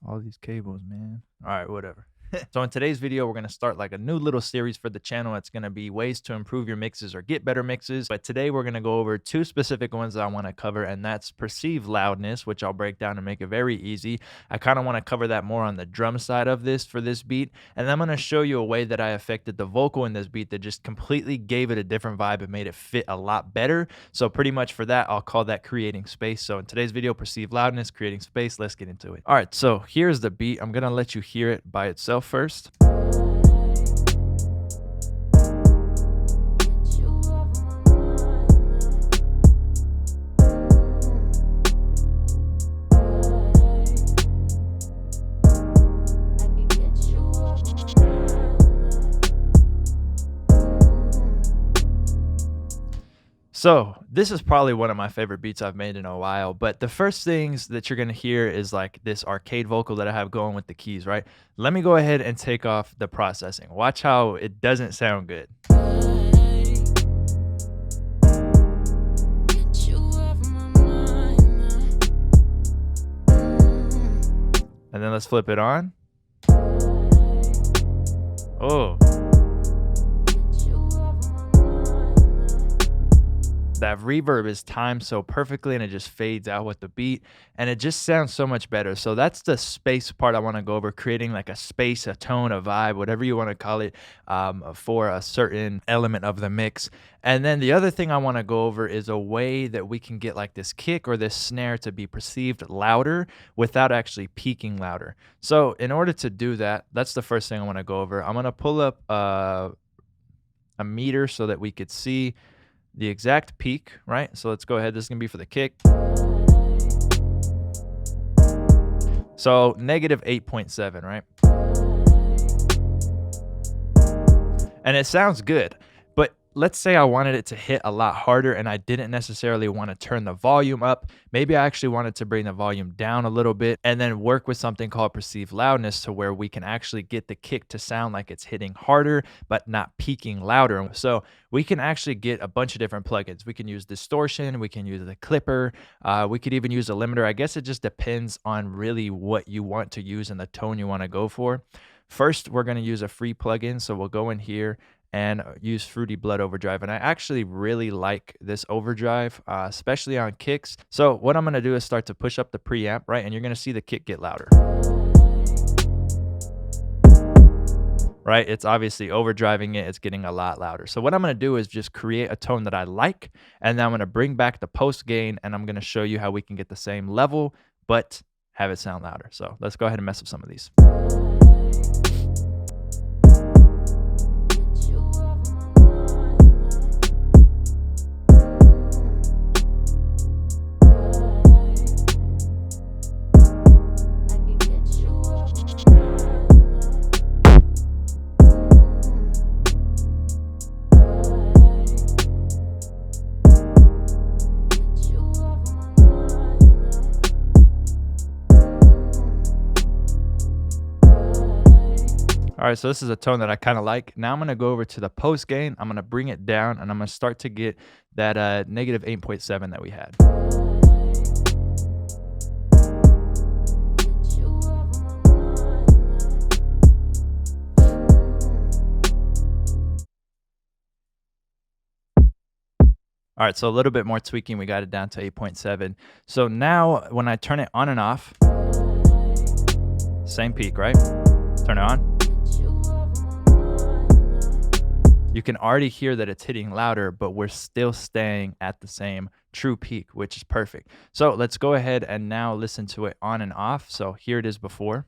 All these cables, man. All right, whatever. So in today's video, we're going to start like a new little series for the channel. It's going to be ways to improve your mixes or get better mixes. But today we're going to go over two specific ones that I want to cover, and that's perceived loudness, which I'll break down and make it very easy. I kind of want to cover that more on the drum side of this for this beat. And then I'm going to show you a way that I affected the vocal in this beat that just completely gave it a different vibe and made it fit a lot better. So pretty much for that, I'll call that creating space. So in today's video, perceived loudness, creating space. Let's get into it. All right, so here's the beat. I'm going to let you hear it by itself first. So this is probably one of my favorite beats I've made in a while, but the first things that you're going to hear is like this arcade vocal that I have going with the keys, right? Let me go ahead and take off the processing. Watch how it doesn't sound good. And then let's flip it on. Oh. That reverb is timed so perfectly and it just fades out with the beat and it just sounds so much better. So that's the space part I want to go over, creating like a space, a tone, a vibe, whatever you want to call it, for a certain element of the mix. And then the other thing I want to go over is a way that we can get like this kick or this snare to be perceived louder without actually peaking louder. So in order to do that, that's the first thing I want to go over. I'm going to pull up a meter so that we could see the exact peak, right? So let's go ahead. This is gonna be for the kick. So negative 8.7, right? And it sounds good. But let's say I wanted it to hit a lot harder and I didn't necessarily want to turn the volume up. Maybe I actually wanted to bring the volume down a little bit and then work with something called perceived loudness to where we can actually get the kick to sound like it's hitting harder, but not peaking louder. So we can actually get a bunch of different plugins. We can use distortion, we can use the clipper, we could even use a limiter. I guess it just depends on really what you want to use and the tone you want to go for. First, we're going to use a free plugin. So we'll go in here and use Fruity Blood Overdrive. And I actually really like this overdrive, especially on kicks. So what I'm gonna do is start to push up the preamp, right? And you're gonna see the kick get louder. Right? It's obviously overdriving it. It's getting a lot louder. So what I'm gonna do is just create a tone that I like, and then I'm gonna bring back the post gain, and I'm gonna show you how we can get the same level, but have it sound louder. So let's go ahead and mess with some of these. All right, so this is a tone that I kind of like. Now I'm going to go over to the post gain. I'm going to bring it down, and I'm going to start to get that negative 8.7 that we had. All right, so a little bit more tweaking. We got it down to 8.7. So now when I turn it on and off, same peak, right? Turn it on. You can already hear that it's hitting louder, but we're still staying at the same true peak, which is perfect. So let's go ahead and now listen to it on and off. So here it is before.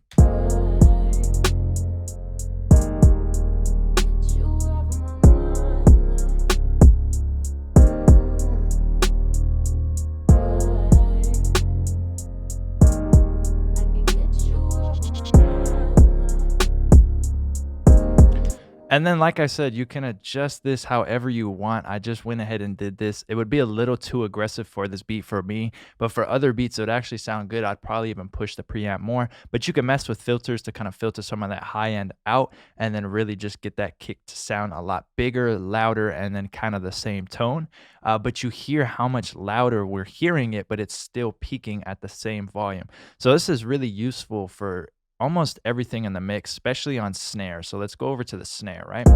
And then, like I said, you can adjust this however you want. I just went ahead and did this. It would be a little too aggressive for this beat for me, but for other beats, it would actually sound good. I'd probably even push the preamp more, but you can mess with filters to kind of filter some of that high end out and then really just get that kick to sound a lot bigger, louder, and then kind of the same tone. But you hear how much louder we're hearing it, but it's still peaking at the same volume. So this is really useful for almost everything in the mix, especially on snare. So let's go over to the snare, right?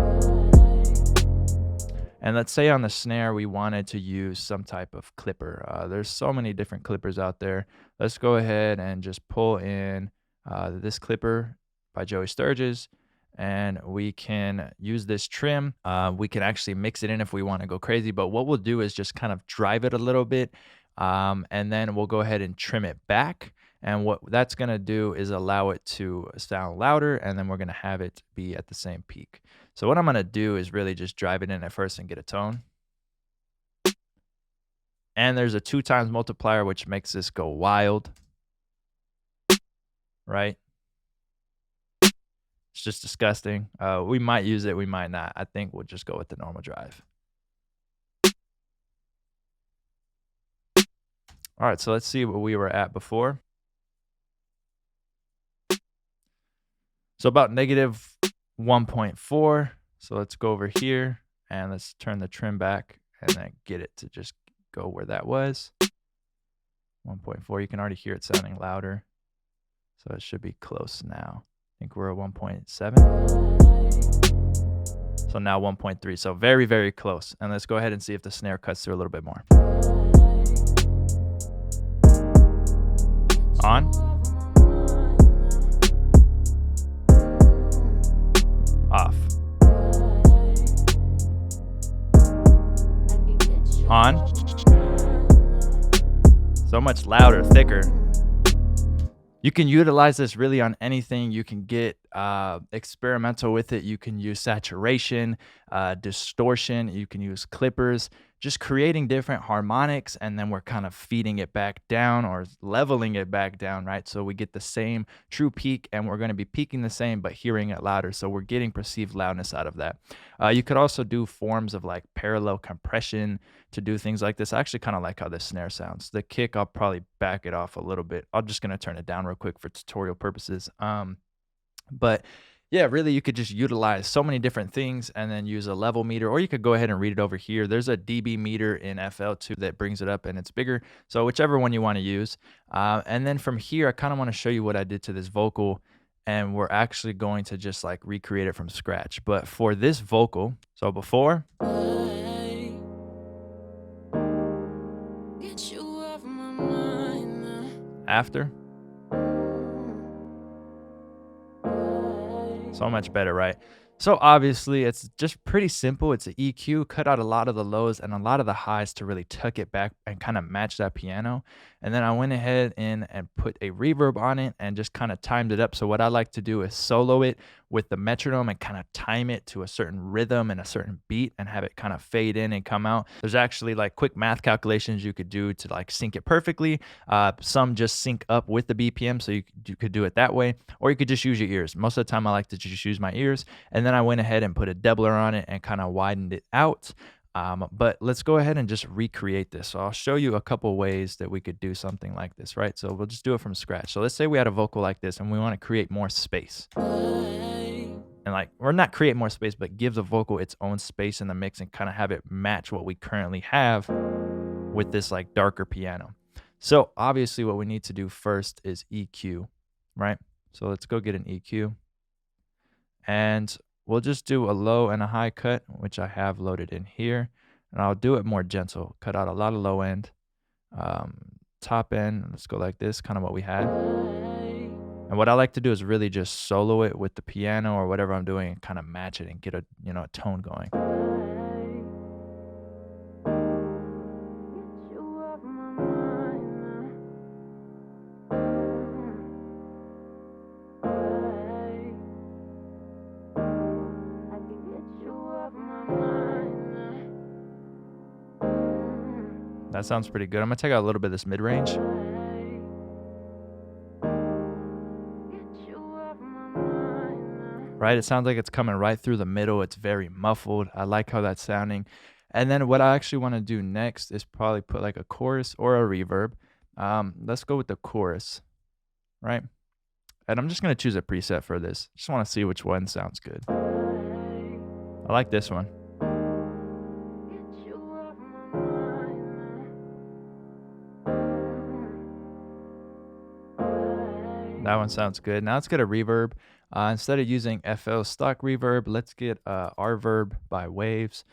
And let's say on the snare, we wanted to use some type of clipper. There's so many different clippers out there. Let's go ahead and just pull in this clipper by Joey Sturgis. And we can use this trim. We can actually mix it in if we want to go crazy. But what we'll do is just kind of drive it a little bit. And then we'll go ahead and trim it back. And what that's going to do is allow it to sound louder, and then we're going to have it be at the same peak. So what I'm going to do is really just drive it in at first and get a tone. And there's a 2x multiplier, which makes this go wild, right? It's just disgusting. We might use it, we might not. I think we'll just go with the normal drive. All right, so let's see what we were at before. So about negative 1.4. So let's go over here and let's turn the trim back and then get it to just go where that was. 1.4, you can already hear it sounding louder. So it should be close now. I think we're at 1.7. So now 1.3, so very, very close. And let's go ahead and see if the snare cuts through a little bit more. On. Off. On. So much louder, thicker. You can utilize this really on anything. You can get experimental with it. You can use saturation, distortion. You can use clippers, just creating different harmonics, and then we're kind of feeding it back down or leveling it back down, right? So we get the same true peak, and we're going to be peaking the same, but hearing it louder. So we're getting perceived loudness out of that. You could also do forms of like parallel compression to do things like this. I actually kind of like how this snare sounds. The kick, I'll probably back it off a little bit. I'm just going to turn it down real quick for tutorial purposes. But yeah, really, you could just utilize so many different things and then use a level meter, or you could go ahead and read it over here. There's a dB meter in FL2 that brings it up and it's bigger. So whichever one you want to use. And then from here, I kind of want to show you what I did to this vocal, and we're actually going to just like recreate it from scratch. But for this vocal, so before, after, so much better, right? So obviously it's just pretty simple. It's an EQ, cut out a lot of the lows and a lot of the highs to really tuck it back and kind of match that piano. And then I went ahead and put a reverb on it and just kind of timed it up. So what I like to do is solo it with the metronome and kind of time it to a certain rhythm and a certain beat and have it kind of fade in and come out. There's actually like quick math calculations you could do to like sync it perfectly. Some just sync up with the BPM, so you could do it that way, or you could just use your ears. Most of the time I like to just use my ears. And then I went ahead and put a doubler on it and kind of widened it out. But let's go ahead and just recreate this. So I'll show you a couple ways that we could do something like this, right? So we'll just do it from scratch. So let's say we had a vocal like this and we want to create more space. And like, or not create more space, but give the vocal its own space in the mix and kind of have it match what we currently have with this like darker piano. So obviously what we need to do first is EQ, right? So let's go get an EQ. And we'll just do a low and a high cut, which I have loaded in here. And I'll do it more gentle. Cut out a lot of low end. Top end, let's go like this, kind of what we had. And what I like to do is really just solo it with the piano or whatever I'm doing and kind of match it and get a, a tone going. That sounds pretty good. I'm gonna take out a little bit of this mid-range. right? It sounds like it's coming right through the middle. It's very muffled. I like how that's sounding. And then what I actually want to do next is probably put like a chorus or a reverb. Let's go with the chorus, right? And I'm just going to choose a preset for this. Just want to see which one sounds good. I like this one. That one sounds good. Now let's get a reverb. Instead of using FL stock reverb, let's get Rverb by Waves.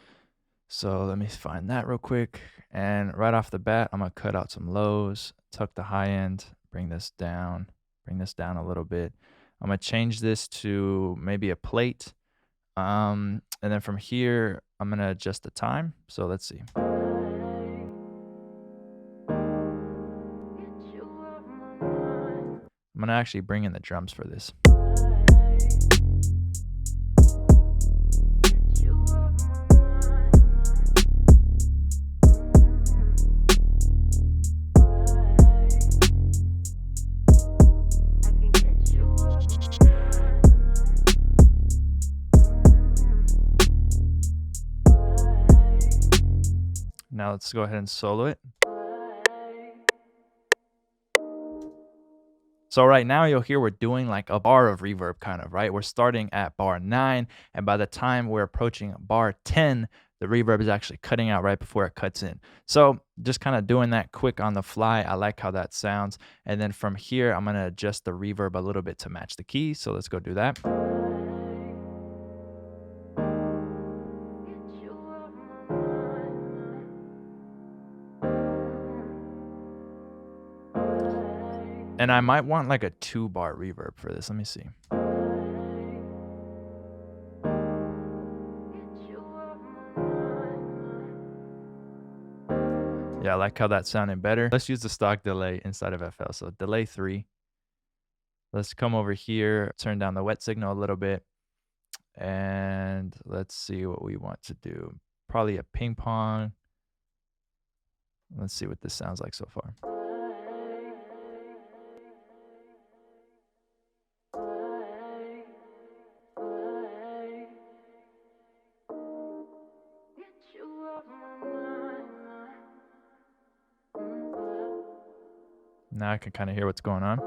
So let me find that real quick. And right off the bat, I'm going to cut out some lows, tuck the high end, bring this down a little bit. I'm going to change this to maybe a plate. And then from here, I'm going to adjust the time. So let's see. I'm going to actually bring in the drums for this. Now let's go ahead and solo it. So right now you'll hear we're doing like a bar of reverb kind of, right? We're starting at bar 9, and by the time we're approaching bar 10, the reverb is actually cutting out right before it cuts in. So just kind of doing that quick on the fly. I like how that sounds. And then from here, I'm going to adjust the reverb a little bit to match the key. So let's go do that. And I might want like a 2-bar reverb for this. Let me see. Yeah, I like how that sounded better. Let's use the stock delay inside of FL. So delay 3. Let's come over here, turn down the wet signal a little bit. And let's see what we want to do. Probably a ping pong. Let's see what this sounds like so far. Now I can kind of hear what's going on.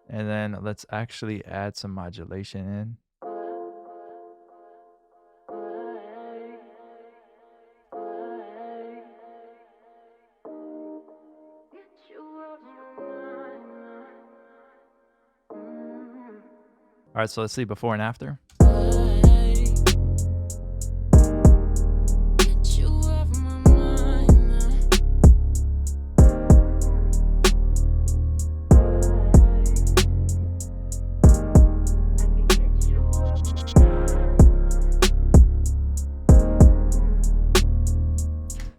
And then let's actually add some modulation in. All right, so let's see before and after.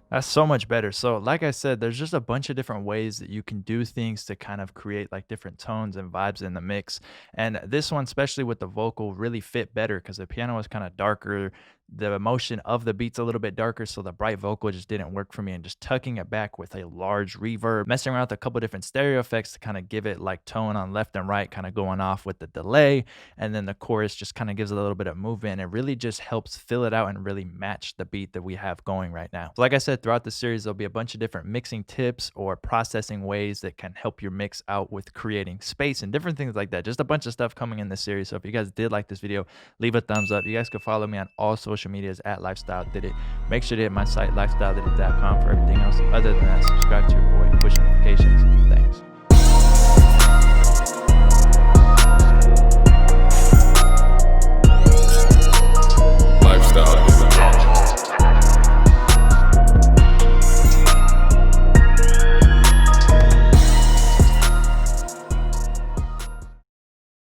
That's so much better. So like I said, there's just a bunch of different ways that you can do things to kind of create like different tones and vibes in the mix. And this one, especially with the vocal, really fit better because the piano was kind of darker. The emotion of the beat's a little bit darker, so the bright vocal just didn't work for me. And just tucking it back with a large reverb, messing around with a couple different stereo effects to kind of give it like tone on left and right, kind of going off with the delay. And then the chorus just kind of gives a little bit of movement. It really just helps fill it out and really match the beat that we have going right now. So like I said, throughout the series, there'll be a bunch of different mixing tips or processing ways that can help your mix out with creating space and different things like that. Just a bunch of stuff coming in this series. So if you guys did like this video, leave a thumbs up. You guys can follow me on all social medias at Lifestyle Did It. Make sure to hit my site, lifestyledidit.com, for everything else. Other than that, subscribe to your boy, push notifications. Thanks.